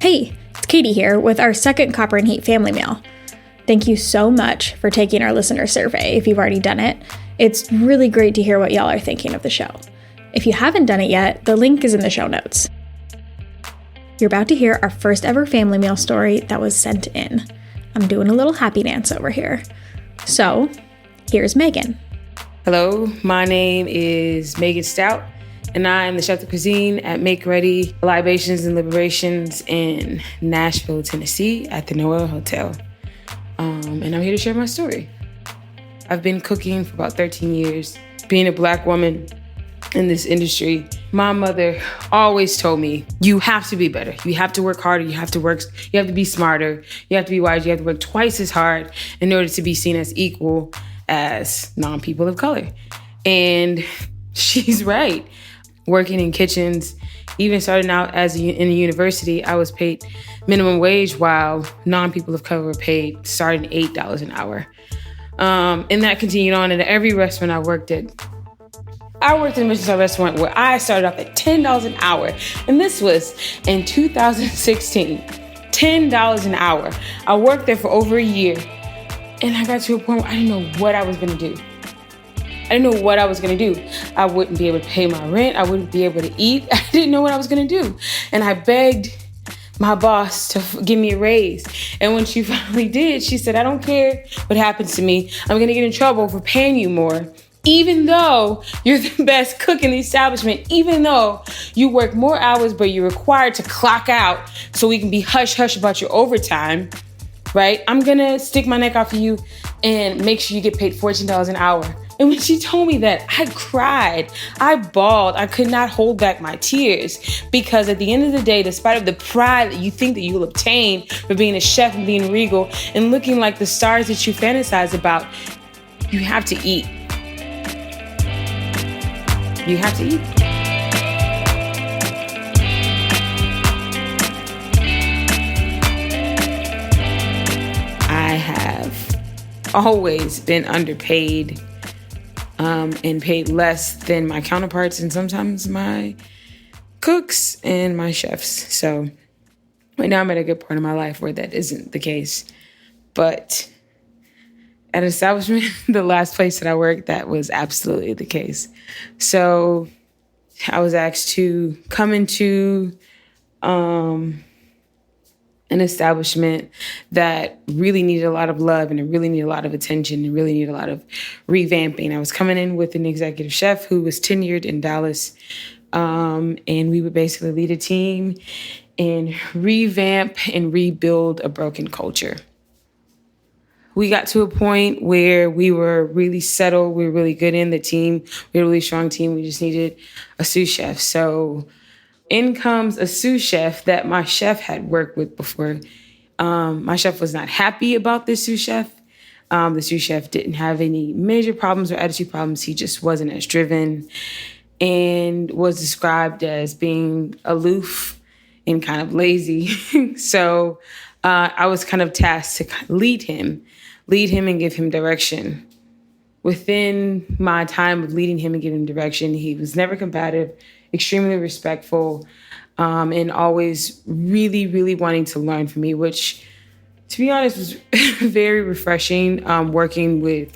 Hey, it's Katie here with our second Copper and Heat family meal. Thank you so much for taking our listener survey if you've already done it. It's really great to hear what y'all are thinking of the show. If you haven't done it yet, the link is in the show notes. You're about to hear our first ever family meal story that was sent in. I'm doing a little happy dance over here. So, here's Meagan. Hello, my name is Meagan Stout, and I am the chef de cuisine at Madeready Libations and Liberations in Nashville, Tennessee at the Noel Hotel. And I'm here to share my story. I've been cooking for about 13 years. Being a Black woman in this industry, my mother always told me, you have to be better. You have to work harder. You have to be smarter. You have to be wiser. You have to work twice as hard in order to be seen as equal as non-people of color. And she's right. Working in kitchens, even starting out in a university, I was paid minimum wage while non-people of color were paid starting $8 an hour. And that continued on in every restaurant I worked at. I worked in a Michelin restaurant where I started off at $10 an hour. And this was in 2016, $10 an hour. I worked there for over a year. And I got to a point where I didn't know what I was going to do. I wouldn't be able to pay my rent. I wouldn't be able to eat. I didn't know what I was going to do. And I begged my boss to give me a raise. And when she finally did, she said, I don't care what happens to me. I'm going to get in trouble for paying you more. Even though you're the best cook in the establishment, even though you work more hours, but you're required to clock out so we can be hush-hush about your overtime, right? I'm going to stick my neck out for you and make sure you get paid $14 an hour. And when she told me that, I cried, I bawled, I could not hold back my tears because at the end of the day, despite of the pride that you think that you will obtain for being a chef and being regal and looking like the stars that you fantasize about, you have to eat. You have to eat. I have always been underpaid and paid less than my counterparts and sometimes my cooks and my chefs. So right now I'm at a good point in my life where that isn't the case. But at an establishment, the last place that I worked, that was absolutely the case. So I was asked to come into an establishment that really needed a lot of love and it really needed a lot of attention and really needed a lot of revamping. I was coming in with an executive chef who was tenured in Dallas, and we would basically lead a team and revamp and rebuild a broken culture. We got to a point where we were really settled. We were really good in the team. We had a really strong team. We just needed a sous chef. So in comes a sous chef that my chef had worked with before. My chef was not happy about this sous chef. The sous chef didn't have any major problems or attitude problems. He just wasn't as driven and was described as being aloof and kind of lazy. So I was kind of tasked to lead him and give him direction. Within my time of leading him and giving him direction, he was never combative, extremely respectful, and always really, really wanting to learn from me, which, to be honest, was very refreshing, working with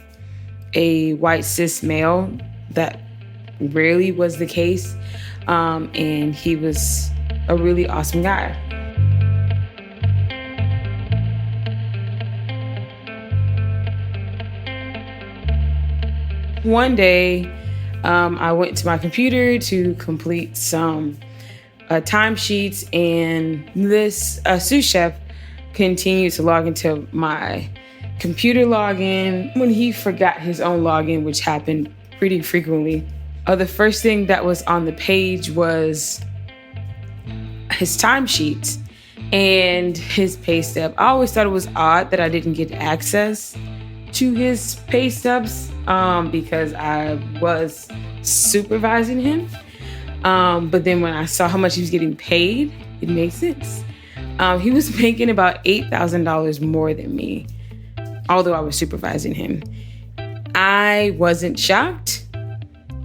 a white cis male. That rarely was the case, and he was a really awesome guy. One day, I went to my computer to complete some timesheets, and this sous chef continued to log into my computer login when he forgot his own login, which happened pretty frequently. The first thing that was on the page was his timesheets and his pay stub. I always thought it was odd that I didn't get access to his pay stubs because I was supervising him. But then when I saw how much he was getting paid, it made sense. He was making about $8,000 more than me, although I was supervising him. I wasn't shocked.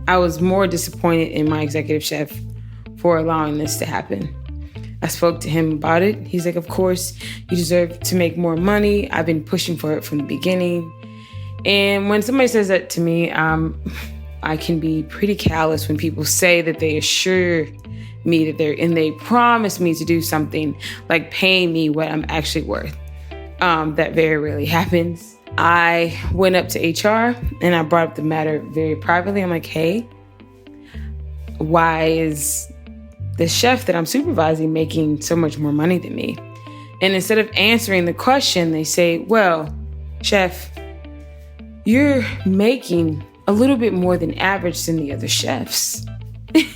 I was more disappointed in my executive chef for allowing this to happen. I spoke to him about it. He's like, of course, you deserve to make more money. I've been pushing for it from the beginning. And when somebody says that to me, I can be pretty callous when people say that they assure me that they promise me to do something like paying me what I'm actually worth. That very rarely happens. I went up to HR and I brought up the matter very privately. I'm like, hey, why is the chef that I'm supervising making so much more money than me? And instead of answering the question, they say, well, chef, you're making a little bit more than average than the other chefs.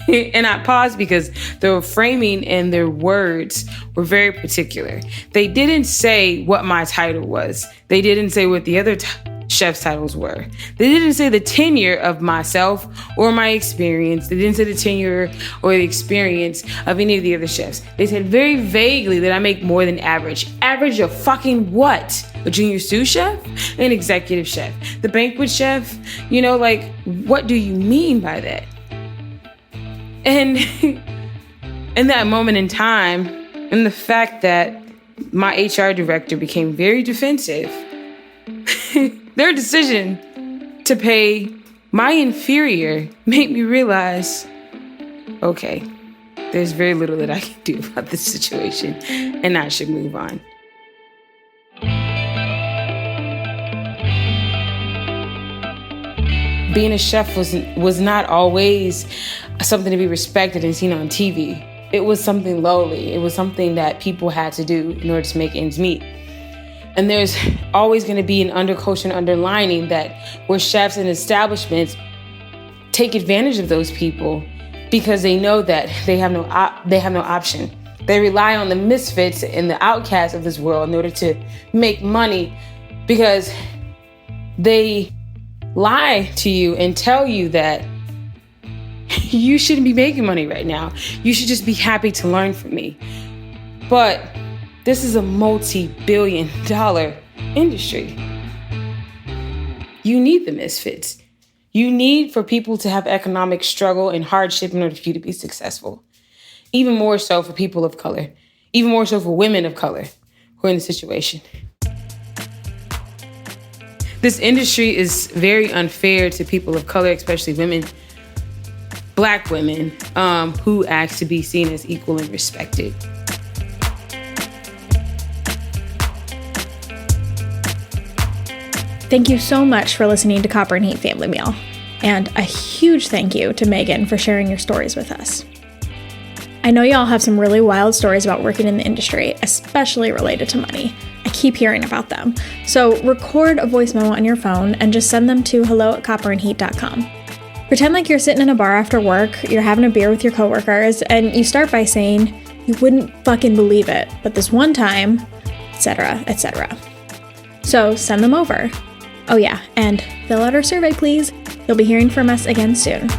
And I paused because their framing and their words were very particular. They didn't say what my title was. They didn't say what the other chef's titles were. They didn't say the tenure of myself or my experience. They didn't say the tenure or the experience of any of the other chefs. They said very vaguely that I make more than average. Average of fucking what? A junior sous chef? An executive chef? The banquet chef? You know, like, what do you mean by that? And in that moment in time, and the fact that my HR director became very defensive, their decision to pay my inferior made me realize, okay, there's very little that I can do about this situation, and I should move on. Being a chef was not always something to be respected and seen on TV. It was something lowly. It was something that people had to do in order to make ends meet. And there's always going to be an undercoat and underlining that where chefs and establishments take advantage of those people because they know that they have no option. They rely on the misfits and the outcasts of this world in order to make money because they lie to you and tell you that you shouldn't be making money right now. You should just be happy to learn from me. But this is a multi-billion-dollar industry. You need the misfits. You need for people to have economic struggle and hardship in order for you to be successful. Even more so for people of color. Even more so for women of color who are in the situation. This industry is very unfair to people of color, especially women, Black women, who ask to be seen as equal and respected. Thank you so much for listening to Copper and Heat Family Meal. And a huge thank you to Meagan for sharing your stories with us. I know y'all have some really wild stories about working in the industry, especially related to money. I keep hearing about them. So record a voice memo on your phone and just send them to hello@copperandheat.com. Pretend like you're sitting in a bar after work, you're having a beer with your coworkers, and you start by saying, you wouldn't fucking believe it, but this one time, etc., etc. So send them over. Oh yeah, and fill out our survey, please. You'll be hearing from us again soon.